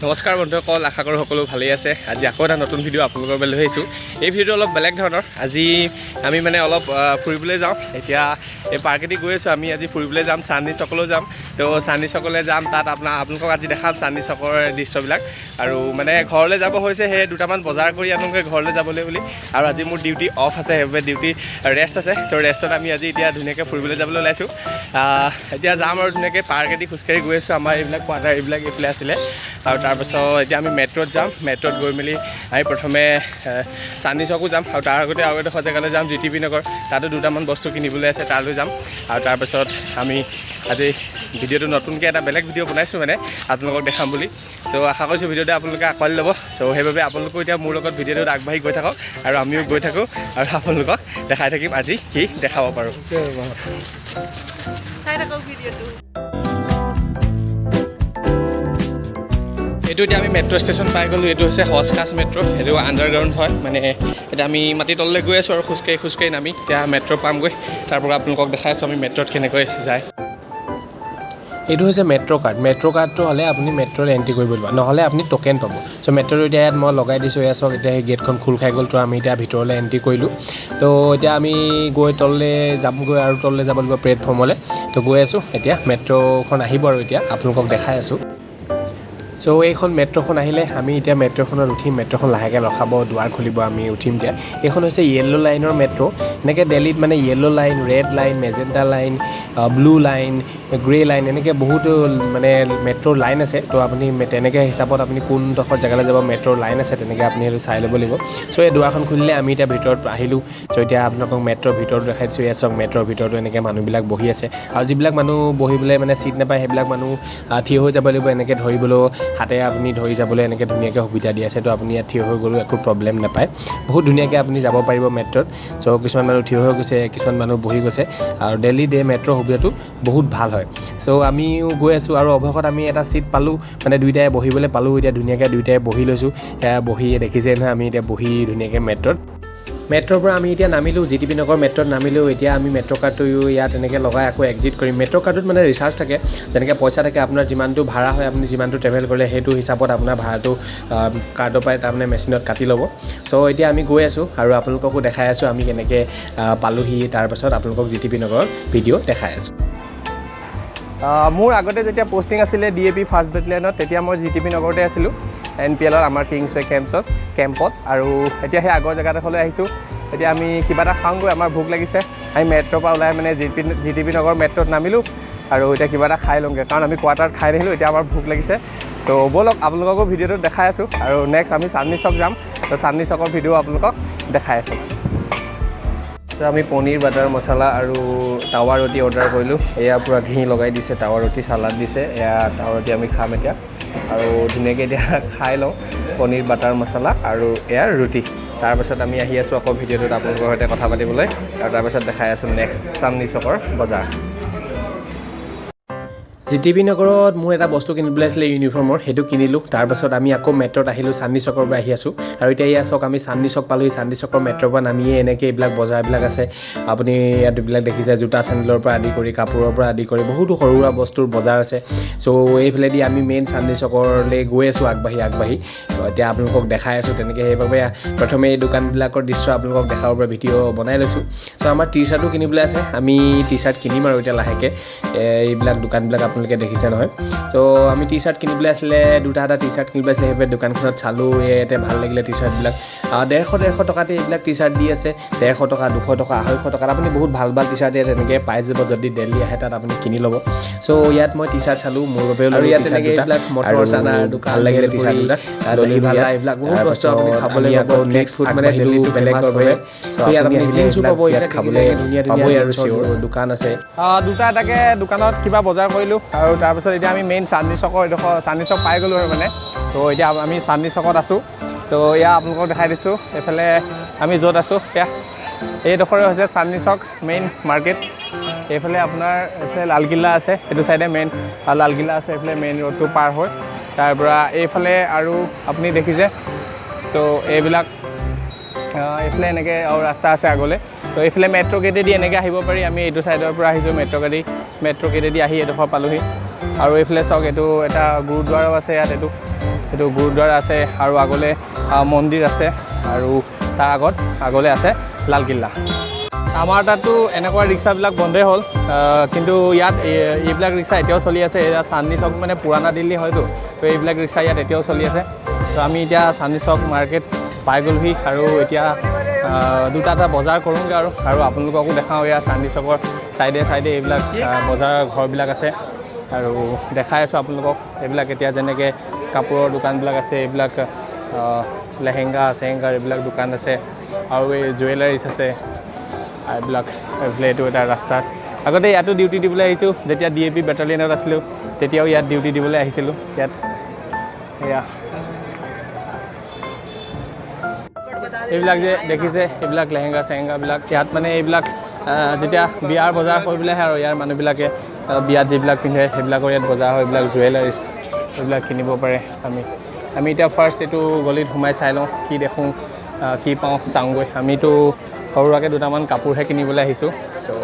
নমস্কাৰ বন্ধুসকল, আশা কৰোঁ সকলো ভালেই আছে। আজি আকৌ এটা নতুন ভিডিঅ' আপোনালোকৰ বাবে লৈ আহিছোঁ। এই ভিডিঅ'টো অলপ বেলেগ ধৰণৰ। আজি আমি অলপ ফুৰিবলৈ যাওঁ। এতিয়া এই পাৰ্কেদি গৈ আছোঁ। আমি আজি ফুৰিবলৈ যাম, চান্দনী চকলৈ যাম। তো চান্দনী চকলৈ যাম, তাত আপোনালোকক আজি দেখাম চান্দনী চকৰ দৃশ্যবিলাক। আৰু ঘৰলৈ যাব হৈছে, সেই দুটামান বজাৰ কৰি আনোগৈ ঘৰলৈ যাবলৈ বুলি। আৰু আজি মোৰ ডিউটি অফ আছে, সেইবাবে ডিউটি ৰেষ্ট আছে। তো ৰেষ্টত আমি আজি এতিয়া ধুনীয়াকৈ ফুৰিবলৈ যাবলৈ ওলাইছোঁ। এতিয়া যাম আৰু ধুনীয়াকৈ পাৰ্কেদি খোজকাঢ়ি গৈ আছোঁ। আমাৰ এইবিলাক কোৱাৰ্টাৰ এইবিলাক এইফালে আছিলে। আৰু তাৰপাছত এতিয়া আমি মেট্ৰ'ত যাম। মেট্ৰ'ত গৈ মেলি আমি প্ৰথমে চান্দনী চকো যাম, আৰু তাৰ আগতে আৰু এডোখৰ জেগালৈ যাম, GTB নগৰ। তাতো দুটামান বস্তু কিনিবলৈ আছে, তালৈ যাম। আৰু তাৰপাছত আমি আজি ভিডিঅ'টো নতুনকৈ এটা বেলেগ ভিডিঅ' বনাইছোঁ, আপোনালোকক দেখাম বুলি। চ' আশা কৰিছোঁ ভিডিঅ'টো আপোনালোকে আঁকোৱালি ল'ব। চ' সেইবাবে আপোনালোকেও এতিয়া মোৰ লগত ভিডিঅ'টোত আগবাঢ়ি গৈ থাকক, আৰু আমিও গৈ থাকোঁ, আৰু আপোনালোকক দেখাই থাকিম আজি কি দেখাব পাৰোঁ। চাই থাকক ভিডিঅ'টো। এইটো এতিয়া আমি মেট্ৰ' ষ্টেচন পাই গ'লোঁ। এইটো হৈছে হজকাছ মেট্ৰ'। সেইটো আণ্ডাৰগ্ৰাউণ্ড হয়। এতিয়া আমি মাটি তললৈ গৈ আছোঁ আৰু খোজকাঢ়ি নামি এতিয়া মেট্ৰ' পামগৈ। তাৰ পৰা আপোনালোকক দেখাই আছোঁ আমি মেট্ৰ'ত কেনেকৈ যায়। এইটো হৈছে মেট্ৰ' কাৰ্ড। মেট্ৰ' কাৰ্ডটো হ'লে আপুনি মেট্ৰ'ত এণ্ট্ৰি কৰিব লাগিব, নহ'লে আপুনি ট'কেন পাব। চ' মেট্ৰ'টো এতিয়া ইয়াত মই লগাই দিছোঁ, এয়া চাওক। এতিয়া সেই গেটখন খোল খাই গ'ল। তো আমি এতিয়া ভিতৰলৈ এণ্ট্ৰি কৰিলোঁ। তো এতিয়া আমি গৈ তললৈ যামগৈ, আৰু তললৈ যাব লাগিব প্লেটফৰ্মলৈ। তো গৈ আছোঁ। এতিয়া মেট্ৰ'খন আহিব, আৰু এতিয়া আপোনালোকক দেখাই আছোঁ। চ' এইখন মেট্ৰ'খন আহিলে আমি এতিয়া মেট্ৰ'খনত উঠিম। মেট্ৰ'খন লাহেকৈ ৰখাব, দুৱাৰ খুলিব, আমি উঠিম এতিয়া। এইখন হৈছে য়েল্ল' লাইনৰ মেট্ৰ'। এনেকৈ দিল্লীত yellow' line, red line, magenta line, blue line, grey line, এনেকৈ বহুতো মেট্ৰ'ৰ লাইন আছে। তো আপুনি তেনেকৈ হিচাপত আপুনি কোনডোখৰ জেগালৈ যাব মেট্ৰ'ৰ লাইন আছে, তেনেকৈ আপুনি সেইটো চাই ল'ব লাগিব। চ' এই দুৱাৰখন খুলিলে আমি এতিয়া ভিতৰত আহিলোঁ। চ' এতিয়া আপোনালোকক মেট্ৰ'ৰ ভিতৰত দেখাই দিছোঁ। এয়া চাওক, মেট্ৰ'ৰ ভিতৰতো এনেকৈ মানুহবিলাক বহি আছে। আৰু যিবিলাক মানুহ বহিবলৈ ছিট নাপায়, সেইবিলাক মানুহ থিয় হৈ যাব লাগিব। এনেকৈ ধৰিবলৈও হাতেৰে আপুনি ধৰি যাবলৈ এনেকৈ ধুনীয়াকৈ সুবিধা দি আছে। তো আপুনি ইয়াত থিয় হৈ গ'লেও একো প্ৰব্লেম নাপায়। বহুত ধুনীয়াকৈ আপুনি যাব পাৰিব মেট্ৰ'ত। চ' কিছুমান মানুহ থিয় হৈ গৈছে, কিছুমান মানুহ বহি গৈছে। আৰু দিল্লীত মেট্ৰ' সুবিধাটো বহুত ভাল হয়। চ' আমিও গৈ আছোঁ, আৰু অৱশেষত আমি এটা ছিট পালোঁ, দুইটাই বহিবলৈ পালোঁ। এতিয়া ধুনীয়াকৈ দুইটাই বহি লৈছোঁ। বহি দেখিছে নহয়, আমি এতিয়া বহি ধুনীয়াকৈ মেট্ৰ'ৰ পৰা আমি এতিয়া নামিলোঁ, GTB নগৰ মেট্ৰ'ত নামিলোঁ। এতিয়া আমি মেট্ৰ' কাৰ্ডটো ইয়াত এনেকৈ লগাই আকৌ এক্সিট কৰিম। মেট্ৰ' কাৰ্ডত ৰিচাৰ্জ থাকে, যেনেকৈ পইচা থাকে। আপোনাৰ যিমানটো ভাড়া হয়, আপুনি যিমানটো ট্ৰেভেল কৰিলে সেইটো হিচাপত আপোনাৰ ভাড়াটো কাৰ্ডৰ পৰাই মেচিনত কাটি ল'ব। চ' এতিয়া আমি গৈ আছোঁ, আৰু আপোনালোককো দেখাই আছোঁ আমি কেনেকৈ পালোঁহি। তাৰপাছত আপোনালোকক GTB নগৰৰ ভিডিঅ' দেখাই আছোঁ। মোৰ আগতে যেতিয়া পষ্টিং আছিলে DAP ফাৰ্ষ্ট বেটেলিয়নত, তেতিয়া মই GTB নগৰতে আছিলোঁ, NPLৰ আমাৰ কিংছৱে কেম্পত। আৰু এতিয়া সেই আগৰ জেগাডোখৰলৈ আহিছোঁ। এতিয়া আমি কিবা এটা খাওঁগৈ, আমাৰ ভোক লাগিছে। আমি মেট্ৰ'ৰ পৰা ওলাই GTB নগৰ মেট্ৰ'ত নামিলোঁ, আৰু এতিয়া কিবা এটা খাই লওঁগৈ, কাৰণ আমি কোৱাৰ্টাৰত খাই নাহিলোঁ। এতিয়া আমাৰ ভোক লাগিছে। চ' ব'লক আপোনালোককো ভিডিঅ'টোত দেখাই আছোঁ। আৰু নেক্সট আমি চান্দনী চক যাম। তো চান্দনী চকৰ ভিডিঅ' আপোনালোকক দেখাই আছোঁ। তো আমি পনীৰ বাটাৰ মছলা আৰু টাৱা ৰুটি অৰ্ডাৰ কৰিলোঁ। এয়া পূৰা ঘি লগাই দিছে, টাৱা ৰুটি চালাড দিছে। এয়া টাৱা ৰুটি আমি খাম এতিয়া, আৰু ধুনীয়াকৈ এতিয়া খাই লওঁ পনীৰ বাটাৰ মছলা আৰু এয়া ৰুটি। তাৰপাছত আমি আহি আছোঁ আকৌ ভিডিঅ'টোত আপোনালোকৰ সৈতে কথা পাতিবলৈ, আৰু তাৰপাছত দেখাই আছোঁ নেক্সট চান্দনী চকৰ বজাৰ। GTB নগৰত মোৰ এটা বস্তু কিনিবলৈ আছিলে ইউনিফৰ্মৰ, সেইটো কিনিলোঁ। তাৰপাছত আমি আকৌ মেট্ৰ'ত আহিলোঁ, চান্দনী চকৰ পৰা আহি আছোঁ। আৰু এতিয়া এয়া চাওক, আমি চান্দনী চক পালোঁহি। চান্দনী চকৰ মেট্ৰ'ৰ পৰা নামিয়ে এনেকৈ এইবিলাক বজাৰবিলাক আছে। আপুনি ইয়াত এইবিলাক দেখিছে, জোতা চেণ্ডেলৰ পৰা আদি কৰি, কাপোৰৰ পৰা আদি কৰি বহুতো সৰু সুৰা বস্তুৰ বজাৰ আছে। চ' এইফালেদি আমি মেইন চান্দনী চকলৈ গৈ আছোঁ আগবাঢ়ি। ত' এতিয়া আপোনালোকক দেখাই আছোঁ তেনেকৈ। সেইবাবে প্ৰথমে এই দোকানবিলাকৰ দৃশ্য আপোনালোকক দেখাবৰ পৰা ভিডিঅ' বনাই লৈছোঁ। চ' আমাৰ টি চাৰ্টো কিনিবলৈ আছে, আমি টি চাৰ্ট কিনিম আৰু এতিয়া লাহেকৈ। এইবিলাক দোকানবিলাক আপোনালোকে দেখিছে নহয়। চ' আমি টি চাৰ্ট কিনিবলৈ আছিলে, এটা টি চাৰ্ট কিনিবলৈ আছিলে। সেইবাবে দোকানখনত চালোঁ, ইয়াতে ভাল লাগিলে টি চাৰ্টবিলাক। 150 টকাতে এইবিলাক টি চাৰ্ট দি আছে। 150 টকা, 200 টকা, 250 টকাত আপুনি বহুত ভাল টি চাৰ্ট ইয়াত এনেকৈ পাই যাব। যদি দিল্লী আহে, তাত আপুনি কিনি ল'ব। চ' ইয়াত মই টি চাৰ্ট চালোঁ, মোৰ বাবেও ল'লোঁ টি চাৰ্ট দুটা। মটৰ চানাৰ দোকান, ভাল লাগিলে টি চাৰ্ট দুটা। দহি ভালা, এইবিলাক বহুত বস্তু আপুনি খাবলৈ পাব। নেক্সট ফুড দিল্লীটো বেলেগৰ বাবে। চ' ইয়াত আপুনি জিন্সো পাব, ইয়াত খাবলৈ ধুনীয়া আৰু চিয়ৰ দোকান আছে। দুটা এটাকৈ দোকানত কিবা বজাৰ কৰিলোঁ, আৰু তাৰপিছত এতিয়া আমি মেইন চান্দনী চকৰ চান্দনী চক পাই গ'লোঁ আৰু তো এতিয়া আমি চান্দনী চকত আছোঁ। তো এয়া আপোনালোকক দেখাই দিছোঁ। এইফালে আমি য'ত আছোঁ, এইডোখৰে হৈছে চান্দনী চক মেইন মাৰ্কেট। এইফালে আপোনাৰ লালকিল্লা আছে, এইটো চাইডে মেইন লালকিল্লা আছে। এইফালে মেইন ৰোডটো পাৰ হৈ তাৰ পৰা এইফালে আৰু আপুনি দেখিছে। চ' এইবিলাক এইফালে এনেকৈ আৰু ৰাস্তা আছে আগলৈ। তো এইফালে মেট্ৰ' গেটেদি এনেকৈ আহিব পাৰি। আমি এইটো চাইডৰ পৰা আহিছোঁ, মেট্ৰ' গেটেদি আহি এইডোখৰ পালোঁহি। আৰু এইফালে চাওক, এইটো এটা গুৰুদ্বাৰাও আছে ইয়াত। এইটো এইটো গুৰুদ্বাৰা আছে আৰু আগলৈ মন্দিৰ আছে আৰু তাৰ আগলৈ আছে লালকিল্লা। আমাৰ তাততো এনেকুৱা ৰিক্সাবিলাক বন্ধই হ'ল, কিন্তু ইয়াত এইবিলাক ৰিক্সা এতিয়াও চলি আছে। এয়া চান্দনী চক মানে পুৰাণা দিল্লী হয়তো, তো এইবিলাক ৰিক্সা ইয়াত এতিয়াও চলি আছে। তো আমি এতিয়া চান্দনী চক মাৰ্কেট পাই গ'লোহি আৰু এতিয়া দুটা বজাৰ কৰোঁগৈ আৰু আপোনালোককো দেখাওঁ। এয়া চান্দনী চকৰ চাইডে এইবিলাক বজাৰ ঘৰবিলাক আছে আৰু দেখাই আছোঁ আপোনালোকক। এইবিলাক এতিয়া যেনেকৈ কাপোৰৰ দোকানবিলাক আছে, এইবিলাক লেহেংগা চেহেংগাৰ এইবিলাক দোকান আছে আৰু এই জুৱেলাৰিজ আছে এইবিলাক। এইটো এটা ৰাস্তাত আগতে ইয়াতো ডিউটি দিবলৈ আহিছোঁ। যেতিয়া DAP বেটেলিয়নত আছিলোঁ তেতিয়াও ইয়াত ডিউটি দিবলৈ আহিছিলোঁ। ইয়াত এয়া এইবিলাক যে দেখিছে, এইবিলাক লেহেংগা চেহেংগাবিলাক ইয়াত মানে এইবিলাক যেতিয়া বিয়াৰ বজাৰ কৰিবলৈ আহে আৰু ইয়াৰ মানুহবিলাকে বিয়াত যিবিলাক পিন্ধে সেইবিলাকৰ ইয়াত বজাৰ হয়। এইবিলাক জুৱেলাৰিজ এইবিলাক কিনিব পাৰে। আমি এতিয়া ফাৰ্ষ্ট এইটো গলিত সোমাই চাই লওঁ, কি দেখোঁ কি পাওঁ চাওঁগৈ। আমিতো সৰু সুৰাকৈ দুটামান কাপোৰহে কিনিবলৈ আহিছোঁ, তো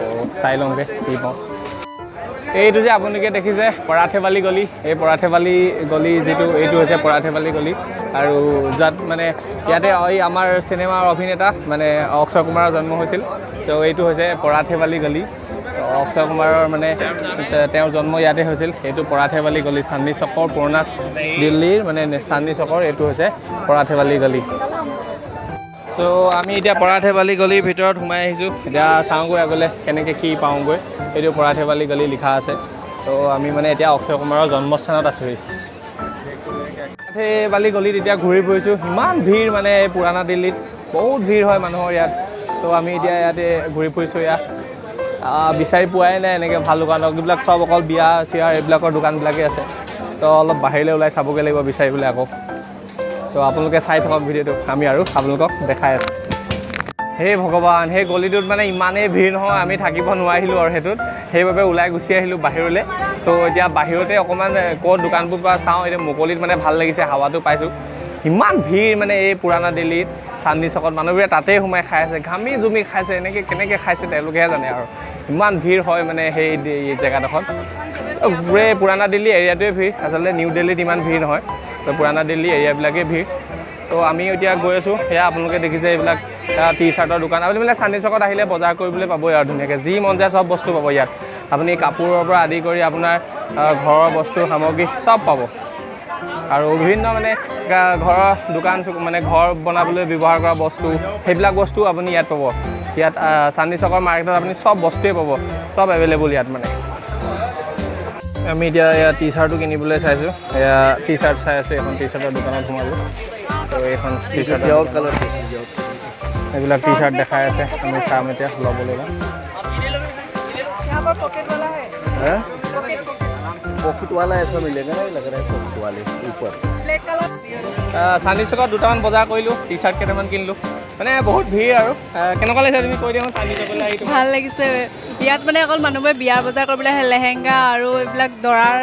চাই লওঁগৈ কি পাওঁ। এইটো যে আপোনালোকে দেখিছে পৰাঠেবালি গলি, এই পৰাঠেবালি গলি যিটো এইটো হৈছে পৰাঠেবালি গলি। আৰু যাত মানে ইয়াতে এই আমাৰ চিনেমাৰ অভিনেতা মানে অক্ষয় কুমাৰৰ জন্ম হৈছিল, তো এইটো হৈছে পৰাঠেবালি গলি। অক্ষয় কুমাৰৰ মানে তেওঁৰ জন্ম ইয়াতে হৈছিল। এইটো পৰাঠেবালি গলি, চান্দনী চকৰ পুৰণা দিল্লীৰ মানে চান্দনী চকৰ এইটো হৈছে পৰাঠেবালি গলি। ত' আমি এতিয়া পৰাঠেবালি গলিৰ ভিতৰত সোমাই আহিছোঁ। এতিয়া চাওঁগৈ আগলৈ কেনেকৈ কি পাওঁগৈ। এইটো পৰাঠেবালি গলি লিখা আছে। ত' আমি মানে এতিয়া অক্ষয় কুমাৰৰ জন্মস্থানত আছোঁহি। পৰাঠেবালি গলিত এতিয়া ঘূৰি ফুৰিছোঁ। ইমান ভিৰ মানে এই পুৰণা দিল্লীত বহুত ভিৰ হয় মানুহৰ ইয়াত। চ' আমি এতিয়া ইয়াতে ঘূৰি ফুৰিছোঁ। ইয়াত বিচাৰি পোৱাই নাই এনেকৈ ভাল দোকান। এইবিলাক চব অকল বিয়া চিয়াৰ এইবিলাকৰ দোকানবিলাকেই আছে। তো অলপ বাহিৰলৈ ওলাই চাবগৈ লাগিব বিচাৰিবলৈ আকৌ। তো আপোনালোকে চাই থাকক ভিডিঅ'টো, আমি আৰু আপোনালোকক দেখাই আছোঁ। হে ভগৱান, সেই গলিটোত মানে ইমানেই ভিৰ নহয়, আমি থাকিব নোৱাৰিলোঁ আৰু সেইটোত। সেইবাবে ওলাই গুচি আহিলোঁ বাহিৰলৈ। চ' এতিয়া বাহিৰতে অকণমান ক'ত দোকানবোৰ পৰা চাওঁ। এতিয়া মুকলিত মানে ভাল লাগিছে, হাৱাটো পাইছোঁ। ইমান ভিৰ মানে এই পুৰণা দিল্লীত চান্দনী চকত মানুহবোৰে তাতেই সোমাই খাই আছে, ঘামি জুমি খাইছে। এনেকৈ কেনেকৈ খাইছে তেওঁলোকেহে জানে আৰু। ইমান ভিৰ হয় মানে সেই জেগাডোখৰত। গোটেই পুৰণা দিল্লী এৰিয়াটোৱে ভিৰ, আচলতে নিউ দিল্লীত ইমান ভিৰ নহয়। তো পুৰণা দিল্লী এৰিয়াবিলাকেই ভিৰ। তো আমি এতিয়া গৈ আছোঁ। সেয়া আপোনালোকে দেখিছে এইবিলাক টি-চাৰ্টৰ দোকান। আপুনি মানে চান্দনী চকত আহিলে বজাৰ কৰিবলৈ পাবই আৰু ধুনীয়াকৈ যি মন যায় চব বস্তু পাব ইয়াত। আপুনি কাপোৰৰ পৰা আদি কৰি আপোনাৰ ঘৰৰ বস্তু সামগ্ৰী চব পাব। আৰু বিভিন্ন মানে ঘৰৰ দোকান মানে ঘৰ বনাবলৈ ব্যৱহাৰ কৰা বস্তু, সেইবিলাক বস্তু আপুনি ইয়াত পাব। ইয়াত চান্দনী চকৰ মাৰ্কেটত আপুনি চব বস্তুৱেই পাব, চব এভেইলেবল ইয়াত মানে। আমি এতিয়া এয়া টি-চাৰ্টো কিনিবলৈ চাইছোঁ। এয়া টি-চাৰ্ট চাই আছোঁ। এখন টি-চাৰ্টৰ দোকানত সোমালোঁ। তো এইখন টি-চাৰ্ট এইবিলাক টি-চাৰ্ট দেখাই আছে। আমি চাম এতিয়া ল'বলৈ। पॉकेट वाला ऐसा मिलेगा ना, लग रहा है पॉकेट वाले ऊपर। চান্দনী চকত দুটামান বজাৰ কৰিলোঁ, টি-চাৰ্ট কেইটামান কিনিলোঁ। মানে বহুত ভিৰ আৰু। কেনেকুৱা লাগিছে তুমি কৈ দিয়া চান্দনী চকলৈ আহি? ভাল লাগিছে। ইয়াত মানে অকল মানুহবোৰে বিয়াৰ বজাৰ কৰিবলৈ আহে। লেহেংগা আৰু এইবিলাক দৰাৰ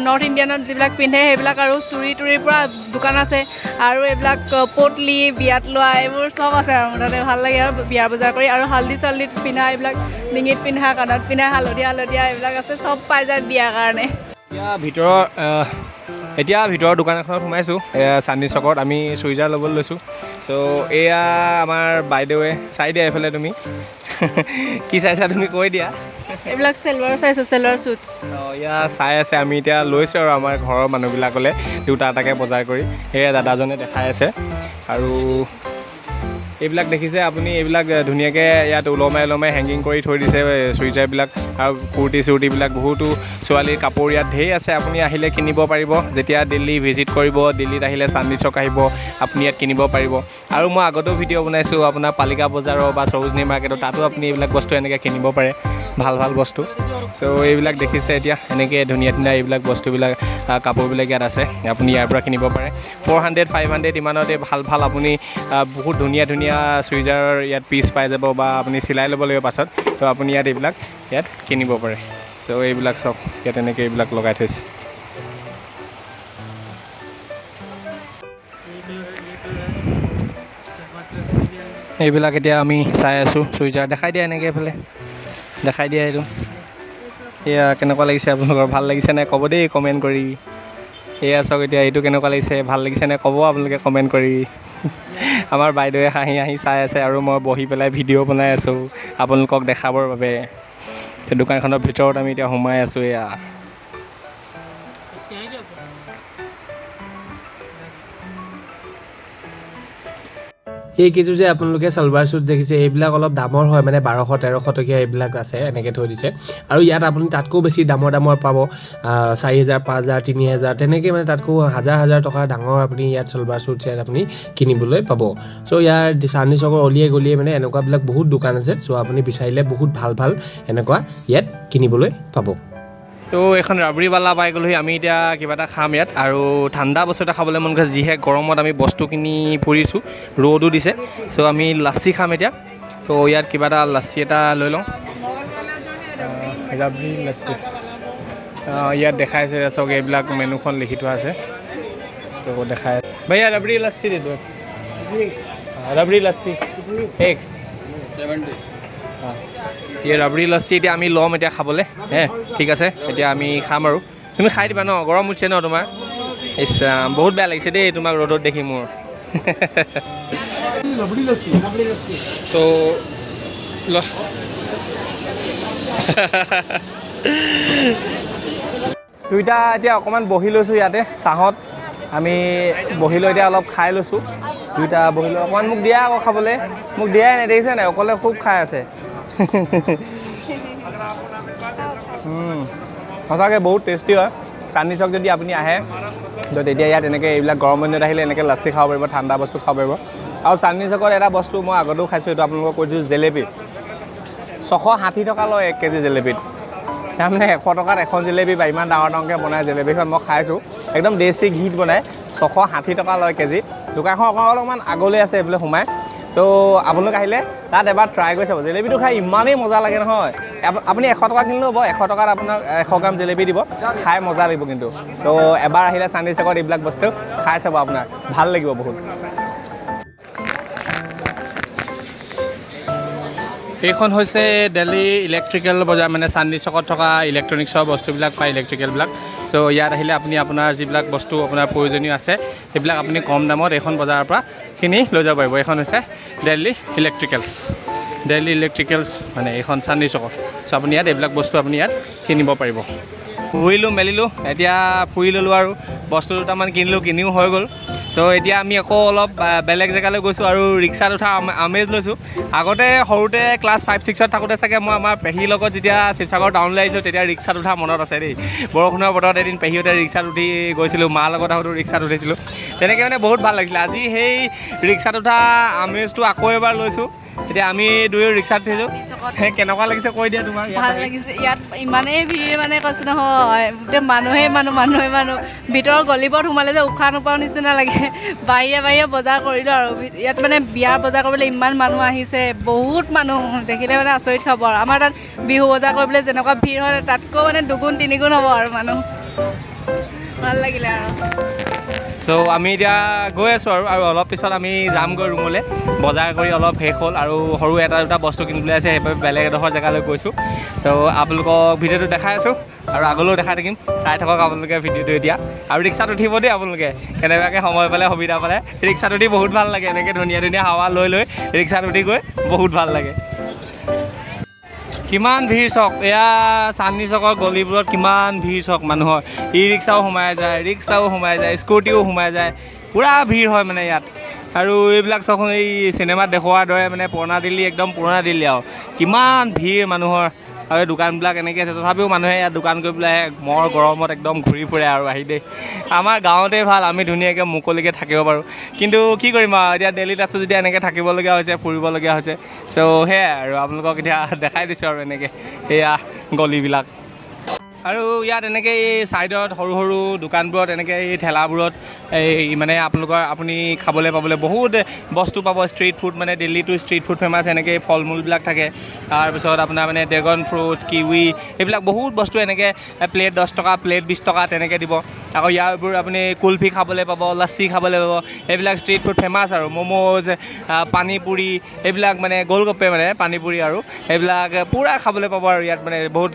নৰ্থ ইণ্ডিয়ানত যিবিলাক পিন্ধে সেইবিলাক আৰু চুৰি তুৰিৰ পৰা দোকান আছে। আৰু এইবিলাক পটলি বিয়াত লোৱা এইবোৰ চব আছে আৰু মুঠতে ভাল লাগে আৰু বিয়াৰ বজাৰ কৰি। আৰু হালধি চালধিত পিন্ধা এইবিলাক ডিঙিত পিন্ধা কাণত পিন্ধা হালধীয়া এইবিলাক আছে, চব পাই যায় বিয়াৰ কাৰণে। এতিয়া ভিতৰৰ দোকান এখনত সোমাইছোঁ। চান্দনী চকত আমি চুইজাৰ ল'বলৈ লৈছোঁ। চ' এয়া আমাৰ বাইদেৱে চাই দিয়া এইফালে তুমি কি চাইছা তুমি কৈ দিয়া। এইবিলাক চেলৱাৰ চাইছোঁ, চেলৱাৰ শ্বুটছ। এয়া চাই আছে। আমি এতিয়া লৈছোঁ আৰু আমাৰ ঘৰৰ মানুহবিলাকলৈ দুটা এটাকৈ বজাৰ কৰি। সেয়া দাদাজনে দেখাই আছে। আৰু এইবিলাক দেখিছে আপুনি, এইবিলাক ধুনীয়াকৈ ইয়াত ওলমাই হেংগিং কৰি থৈ দিছে চুইজাৰবিলাক আৰু কুৰ্তি চুৰ্তিবিলাক। বহুতো ছোৱালীৰ কাপোৰ ইয়াত ঢেৰ আছে। আপুনি আহিলে কিনিব পাৰিব। যেতিয়া দিল্লী ভিজিট কৰিব, দিল্লীত আহিলে চান্দনী চক আহিব, আপুনি ইয়াত কিনিব পাৰিব। আৰু মই আগতেও ভিডিঅ' বনাইছোঁ আপোনাৰ পালিকা বজাৰৰ বা সৰোজনী মাৰ্কেটত, তাতো আপুনি এইবিলাক বস্তু এনেকৈ কিনিব পাৰে, ভাল ভাল বস্তু। চ' এইবিলাক দেখিছে এতিয়া এনেকৈ ধুনীয়া এইবিলাক বস্তুবিলাক কাপোৰবিলাক ইয়াত আছে। আপুনি ইয়াৰ পৰা কিনিব পাৰে। 400, 500 ইমানতে ভাল ভাল আপুনি বহুত ধুনীয়া চুইজাৰ ইয়াত পিচ পাই যাব, বা আপুনি চিলাই ল'ব লাগিব পাছত। তো আপুনি এইবিলাক ইয়াত কিনিব পাৰে। চ' এইবিলাক চব ইয়াত এনেকৈ এইবিলাক লগাই থৈছে। এইবিলাক এতিয়া আমি চাই আছোঁ চুইজাৰ। দেখাই দিয়া এনেকৈ এইফালে দেখাই দিয়া। এইটো এয়া কেনেকুৱা লাগিছে আপোনালোকৰ? ভাল লাগিছে নে ক'ব দেই কমেণ্ট কৰি। এয়া চাওক এতিয়া এইটো কেনেকুৱা লাগিছে, ভাল লাগিছে নে ক'ব আপোনালোকে কমেণ্ট কৰি। আমাৰ বাইদেৱে হাঁহি হাঁহি চাই আছে আৰু মই বহি পেলাই ভিডিঅ' বনাই আছোঁ আপোনালোকক দেখাবৰ বাবে। এই দোকানখনৰ ভিতৰত আমি এতিয়া সোমাই আছোঁ। এয়া এই কেইযোৰ যে আপোনালোকে চালৱাৰ শ্বুট দেখিছে এইবিলাক অলপ দামৰ হয়, মানে 1200-1300 টকীয়া এইবিলাক আছে, এনেকৈ থৈ দিছে। আৰু ইয়াত আপুনি তাতকৈ বেছি দামৰ পাব, 4000, 5000, 3000 তেনেকৈ, মানে তাতকৈ হাজাৰ টকাৰ ডাঙৰ আপুনি ইয়াত চালৱাৰ শ্বুট ইয়াত আপুনি কিনিবলৈ পাব। চ' ইয়াৰ চান্দনী চকৰ অলিয়ে গলিয়ে মানে এনেকুৱাবিলাক বহুত দোকান আছে। চ' আপুনি বিচাৰিলে বহুত ভাল এনেকুৱা ইয়াত কিনিবলৈ পাব। তো এখন ৰাবৰিৱালা পাই গ'লোহি। আমি এতিয়া কিবা এটা খাম ইয়াত, আৰু ঠাণ্ডা বস্তু এটা খাবলৈ মন গৈছে, যিহে গৰমত আমি বস্তু কিনি ফুৰিছোঁ, ৰ'দো দিছে। চ' আমি লাচ্ছি খাম এতিয়া। তো ইয়াত কিবা এটা লাচ্ছি এটা লৈ লওঁ, ৰাবৰি লাচ্ছি। ইয়াত দেখাইছে চাওক, এইবিলাক মেনুখন লিখি থোৱা আছে। তো দেখাই ভैया रबड़ी लस्सी दे दो, रबड़ी लस्सी एक 70। এই ৰাবৰি লচ্ছি এতিয়া আমি ল'ম এতিয়া খাবলৈ। ঠিক আছে, এতিয়া আমি খাম আৰু তুমি খাই দিবা ন, গৰম উঠিছে ন তোমাৰ। ইচ্ছা বহুত বেয়া লাগিছে দেই তোমাক ৰ'দত দেখি মোৰ। তো দুইটা এতিয়া অকণমান বহি লৈছোঁ ইয়াতে চাহত। আমি বহি লৈ এতিয়া অলপ খাই লৈছোঁ, দুইটা বহি লৈ। অকণমান মোক দিয়া আকৌ খাবলৈ, মোক দিয়াই নাই, দেখিছে নাই, অকলে খুব খাই আছে। সঁচাকৈ বহুত টেষ্টি হয়। চান্দনী চক যদি আপুনি আহে তো তেতিয়া ইয়াত এনেকৈ এইবিলাক গৰম দিনত আহিলে এনেকৈ লাচ্ছি খাব পাৰিব, ঠাণ্ডা বস্তু খাব পাৰিব। আৰু চান্দনী চকত এটা বস্তু মই আগতেও খাইছোঁ, এইটো আপোনালোকক কৈ দিছোঁ, জেলেপি 660 টকা লয় 1 কেজি জেলেপিত। তাৰমানে 100 টকাত এখন জেলেপি বা ইমান ডাঙৰকৈ বনায় জেলেপিখন। মই খাইছোঁ, একদম দেশী ঘিত বনায়, 660 টকা লয় কেজি। দোকানখন অলপমান আগলৈ আছে এইফালে সোমাই। ত' আপোনালোক আহিলে তাত এবাৰ ট্ৰাই কৰি চাব। জেলেপিটো খাই ইমানেই মজা লাগে নহয়। আপুনি 100 টকা কিনি ল'ব, 100 টকাত আপোনাক 100 গ্ৰাম জেলেপি দিব, খাই মজা লাগিব কিন্তু। ত' এবাৰ আহিলে চান্দনী চকত এইবিলাক বস্তু খাই চাব, আপোনাৰ ভাল লাগিব বহুত। এইখন হৈছে দিল্লী ইলেক্ট্ৰিকেল বজাৰ, মানে চান্দনী চকত থকা ইলেক্ট্ৰনিক্সৰ বস্তুবিলাক পায়, ইলেক্ট্ৰিকেলবিলাক। চ' ইয়াত আহিলে আপুনি আপোনাৰ যিবিলাক বস্তু আপোনাৰ প্ৰয়োজনীয় আছে সেইবিলাক আপুনি কম দামত এইখন বজাৰৰ পৰা কিনি লৈ যাব পাৰিব। এইখন হৈছে দিল্লী ইলেক্ট্ৰিকেলছ, মানে এইখন চান্দনী চকত। চ' আপুনি ইয়াত এইবিলাক বস্তু আপুনি ইয়াত কিনিব পাৰিব। ফুৰিলোঁ মেলিলোঁ, এতিয়া ফুৰি ল'লোঁ আৰু বস্তু দুটামান কিনিও হৈ গ'ল। ত' এতিয়া আমি আকৌ অলপ বেলেগ জেগালৈ গৈছোঁ আৰু ৰিক্সাত উঠা আমেজ লৈছোঁ। আগতে সৰুতে ক্লাছ 5-6ত থাকোঁতে চাগে মই আমাৰ পেহীৰ লগত যেতিয়া শিৱসাগৰ টাউনলৈ আহিছিলোঁ তেতিয়া ৰিক্সাত উঠা মনত আছে দেই। বৰষুণৰ বতৰত এদিন পেহীহঁতে ৰিক্সাত উঠি গৈছিলোঁ, মাৰ লগত আহোঁতেও ৰিক্সাত উঠিছিলোঁ। তেনেকৈ মানে বহুত ভাল লাগিছিলে। আজি সেই ৰিক্সাত উঠা আমেজটো আকৌ এবাৰ লৈছোঁ। এতিয়া আমি দুয়ো ৰিক্সাত উঠিছোঁ। কেনেকুৱা লাগিছে কৈ দিয়া তোমাৰ? ভাল লাগিছে। ইয়াত ইমানেই ভিৰ, মানে কৈছোঁ নহয়, গোটেই মানুহে মানুহ। ভিতৰৰ গলিবোৰত সোমালে যে উশাহ নোপোৱাৰ নিচিনা লাগে। বাহিৰে বজাৰ কৰিলোঁ আৰু ইয়াত মানে বিয়াৰ বজাৰ কৰিবলৈ ইমান মানুহ আহিছে, বহুত মানুহ দেখিলে মানে আচৰিত খাব। আৰু আমাৰ তাত বিহু বজাৰ কৰিবলৈ যেনেকুৱা ভিৰ হয় তাতকৈ মানে 2-3 গুণ হ'ব আৰু মানুহ। ভাল লাগিলে আৰু। চ' আমি এতিয়া গৈ আছোঁ আৰু অলপ পিছত আমি যামগৈ ৰুমলৈ। বজাৰ কৰি অলপ শেষ হ'ল আৰু সৰু এটা দুটা বস্তু কিনিবলৈ আছে, সেইবাবে বেলেগ এডোখৰ জেগালৈ গৈছোঁ। চ' আপোনালোকক ভিডিঅ'টো দেখাই আছোঁ আৰু আগলৈও দেখাই থাকিম, চাই থাকক আপোনালোকে ভিডিঅ'টো এতিয়া। আৰু ৰিক্সাত উঠিব দেই আপোনালোকে, কেনেবাকৈ সময় পালে সুবিধা পালে। ৰিক্সাত উঠি বহুত ভাল লাগে, এনেকৈ ধুনীয়া হাৱা লৈ ৰিক্সাত উঠি গৈ বহুত ভাল লাগে। কিমান ভিৰ চাওক, এয়া চান্দনী চকৰ গলিবোৰত কিমান ভিৰ চাওক মানুহৰ। ই ৰিক্সাও সোমাই যায়, স্কুটিও সোমাই যায়, পূৰা ভিৰ হয় মানে ইয়াত। আৰু এইবিলাক চাওক, এই চিনেমাত দেখুওৱাৰ দৰে মানে পুৰণা দিল্লী, একদম পুৰণা দিল্লী আৰু কিমান ভিৰ মানুহৰ। আৰু দোকানবিলাক এনেকৈ আছে, তথাপিও মানুহে ইয়াত দোকান কৰি পেলাই মৰ গৰমত একদম ঘূৰি ফুৰে আৰু আহি দেই। আমাৰ গাঁৱতে ভাল, আমি ধুনীয়াকৈ মুকলিকৈ থাকিব পাৰোঁ। কিন্তু কি কৰিম আৰু, এতিয়া দিল্লীত আছোঁ যেতিয়া এনেকৈ থাকিবলগীয়া হৈছে, ফুৰিবলগীয়া হৈছে। চ' সেয়াই আৰু আপোনালোকক এতিয়া দেখাই দিছোঁ আৰু এনেকৈ এয়া গলিবিলাক। আৰু ইয়াত এনেকৈ এই ছাইডত সৰু সৰু দোকানবোৰত এনেকৈ এই ঠেলাবোৰত এই মানে আপুনি খাবলৈ পাবলৈ বহুত বস্তু পাব। ষ্ট্ৰীট ফুড, মানে দিল্লীটো ষ্ট্ৰীট ফুড ফেমাছ। এনেকৈ ফল মূলবিলাক থাকে, তাৰপিছত আপোনাৰ মানে ড্ৰেগন ফ্ৰুটছ, কিৱি, এইবিলাক বহুত বস্তু এনেকৈ প্লেট 10 টকা, প্লেট 20 টকা তেনেকৈ দিব। আকৌ ইয়াৰবোৰ আপুনি কুলফি খাবলৈ পাব, লাচ্ছি খাবলৈ পাব। এইবিলাক ষ্ট্ৰীট ফুড ফেমাছ আৰু ম'ম'জ, পানীপুৰি, এইবিলাক মানে গোলগপ্পে, মানে পানীপুৰি আৰু এইবিলাক পূৰা খাবলৈ পাব আৰু ইয়াত মানে বহুত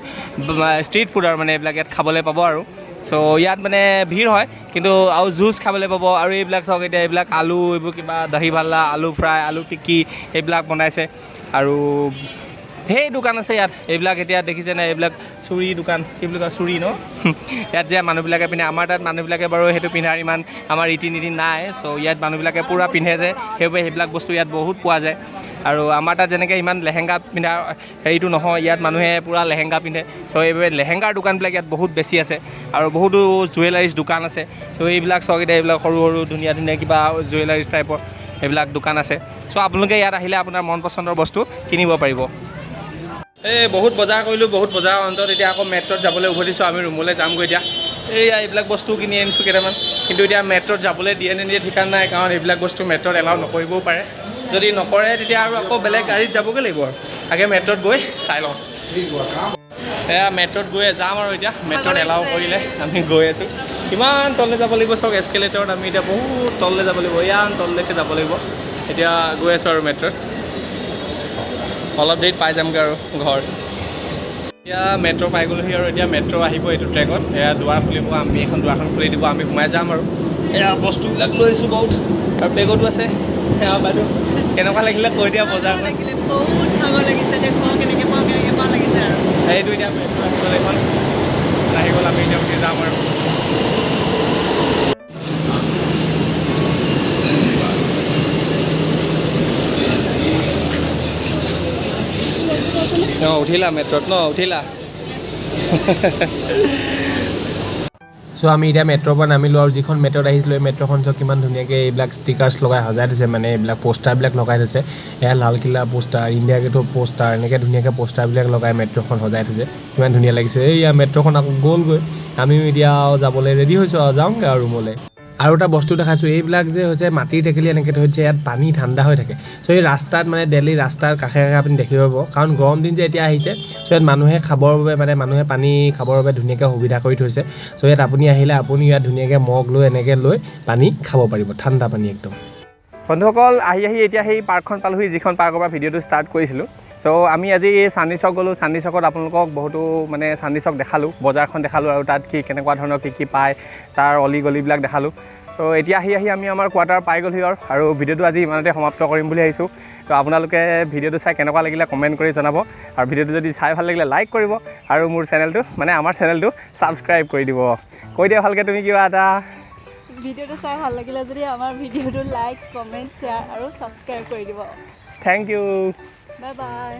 ষ্ট্ৰীট ফুড আৰু মানে এইবিলাক ইয়াত খাবলৈ পাব আৰু। চ' ইয়াত মানে ভিৰ হয় কিন্তু আৰু জুচ খাবলৈ পাব আৰু এইবিলাক চাওক এতিয়া এইবিলাক আলু এইবোৰ কিবা দহি ভাল্লা আলু ফ্ৰাই আলু টিক্কি এইবিলাক বনাইছে আৰু সেই দোকান আছে ইয়াত এইবিলাক এতিয়া দেখিছে নাই এইবিলাক চুৰি দোকান কি বুলি কয় চুৰি ন ইয়াত যে মানুহবিলাকে পিন্ধে আমাৰ তাত মানুহবিলাকে বাৰু সেইটো পিন্ধাৰ ইমান আমাৰ ৰীতি নীতি নাই চ' ইয়াত মানুহবিলাকে পূৰা পিন্ধে যে সেইবিলাক বস্তু ইয়াত বহুত পোৱা যায় আৰু আমাৰ তাত যেনেকৈ ইমান লেহেংগা পিন্ধা হেৰিটো নহয় ইয়াত মানুহে পূৰা লেহেংগা পিন্ধে চ' এইবোৰ লেহেংগাৰ দোকানবিলাক ইয়াত বহুত বেছি আছে আৰু বহুতো জুৱেলাৰিজ দোকান আছে চ' এইবিলাক চাওক এতিয়া এইবিলাক সৰু সৰু ধুনীয়া ধুনীয়া কিবা জুৱেলাৰিজ টাইপৰ এইবিলাক দোকান আছে চ' আপোনালোকে ইয়াত আহিলে আপোনাৰ মন পচন্দৰ বস্তু কিনিব পাৰিব এই বহুত বজাৰ কৰিলোঁ বহুত বজাৰৰ অন্তত এতিয়া আকৌ মেট্ৰত যাবলৈ উভতিছোঁ আমি ৰুমলৈ যামগৈ এতিয়া এইবিলাক বস্তু কিনি আনিছোঁ কেইটামান কিন্তু এতিয়া মেট্ৰত যাবলৈ দিয়ে নিদিয়ে ঠিকান নাই কাৰণ এইবিলাক বস্তু মেট্ৰত এলাউ নকৰিবও পাৰে যদি নকৰে তেতিয়া আৰু আকৌ বেলেগ গাড়ীত যাবগৈ লাগিব আৰু আগে মেট্ৰত গৈ চাই লওঁ এয়া মেট্ৰত গৈ যাম আৰু এতিয়া মেট্ৰত এলাউ কৰিলে আমি গৈ আছোঁ কিমান তললৈ যাব লাগিব চাওক এস্কেলেটৰত আমি এতিয়া বহুত তললৈ যাব লাগিব ইমান তললৈকে যাব লাগিব এতিয়া গৈ আছোঁ আৰু মেট্ৰত অলপ দেৰিত পাই যামগৈ আৰু ঘৰ এতিয়া মেট্ৰ' পাই গ'লোহি আৰু এতিয়া মেট্ৰ' আহিব এইটো ট্ৰেকত এয়া দুৱাৰ খুলিব আমি এখন দুৱাৰখন খুলি দিব আমি সোমাই যাম আৰু এয়া বস্তুবিলাক লৈ আহিছোঁ বহুত আৰু বেগতো আছে সেয়া বাইদেউ কেনেকুৱা লাগিলে কৈ দিয়া বজাৰখন বহুত ভাগৰ লাগিছে দেখোঁ কেনেকৈ পাওঁ লাগিছে আৰু সেইটো এতিয়া মেট্ৰ' আহি গ'ল এখন আহি গ'ল আমি এতিয়া উঠি যাম আৰু উঠিলা মেট্ৰত ন উঠিলা চ' আমি এতিয়া মেট্ৰৰ পৰা নামিলোঁ আৰু যিখন মেট্ৰত আহিছিলোঁ এই মেট্ৰখন চাওক কিমান ধুনীয়াকৈ এইবিলাক ষ্টিকাৰ্ছ লগাই সজাই দিছে মানে এইবিলাক পোষ্টাৰবিলাক লগাই থৈছে এয়া লালকিল্লা পোষ্টাৰ ইণ্ডিয়া গেটৰ পোষ্টাৰ এনেকৈ ধুনীয়াকৈ পোষ্টাৰবিলাক লগাই মেট্ৰখন সজাই থৈছে কিমান ধুনীয়া লাগিছে এইয়া মেট্ৰখন আকৌ গ'লগৈ আমিও এতিয়া যাবলৈ ৰেডি হৈছোঁ আৰু যাওঁগৈ আৰু ৰুমলৈ আৰু এটা বস্তু দেখাইছোঁ এইবিলাক যে হৈছে মাটিৰ টেকেলি এনেকৈ থৈছে ইয়াত পানী ঠাণ্ডা হৈ থাকে চ' এই ৰাস্তাত মানে দেলহি ৰাস্তাৰ কাষে কাষে আপুনি দেখিব পাব কাৰণ গৰম দিন যে এতিয়া আহিছে চ' ইয়াত মানুহে খাবৰ বাবে মানে মানুহে পানী খাবৰ বাবে ধুনীয়াকৈ সুবিধা কৰি থৈছে চ' ইয়াত আপুনি আহিলে আপুনি ইয়াত ধুনীয়াকৈ মগ লৈ এনেকৈ লৈ পানী খাব পাৰিব ঠাণ্ডা পানী একদম বন্ধুসকল আহি এতিয়া সেই পাৰ্কখন পালোহি যিখন পাৰ্কৰ পৰা ভিডিঅ'টো ষ্টাৰ্ট কৰিছিলোঁ চ' আমি আজি চান্দনী চক গ'লোঁ চান্দনী চকত আপোনালোকক বহুতো মানে চান্দনী চক দেখালোঁ বজাৰখন দেখালোঁ আৰু তাত কেনেকুৱা ধৰণৰ কি পায় তাৰ অলি গলিবিলাক দেখালোঁ চ' এতিয়া আহি আমি আমাৰ কোৱাৰ্টাৰ পাই গ'লহি আৰু ভিডিঅ'টো আজি ইমানতে সমাপ্ত কৰিম বুলি আহিছোঁ তো আপোনালোকে ভিডিঅ'টো চাই কেনেকুৱা লাগিলে কমেণ্ট কৰি জনাব আৰু ভিডিঅ'টো যদি চাই ভাল লাগিলে লাইক কৰিব আৰু মোৰ চেনেলটো মানে আমাৰ চেনেলটো ছাবস্ক্ৰাইব কৰি দিব কৈ দিয়া ভালকৈ তুমি কিবা এটা ভিডিঅ'টো চাই ভাল লাগিলে যদি আমাৰ ভিডিঅ'টো লাইক কমেণ্ট শ্বেয়াৰ আৰু ছাবস্ক্ৰাইব কৰি দিব থেংক ইউ বাই বাই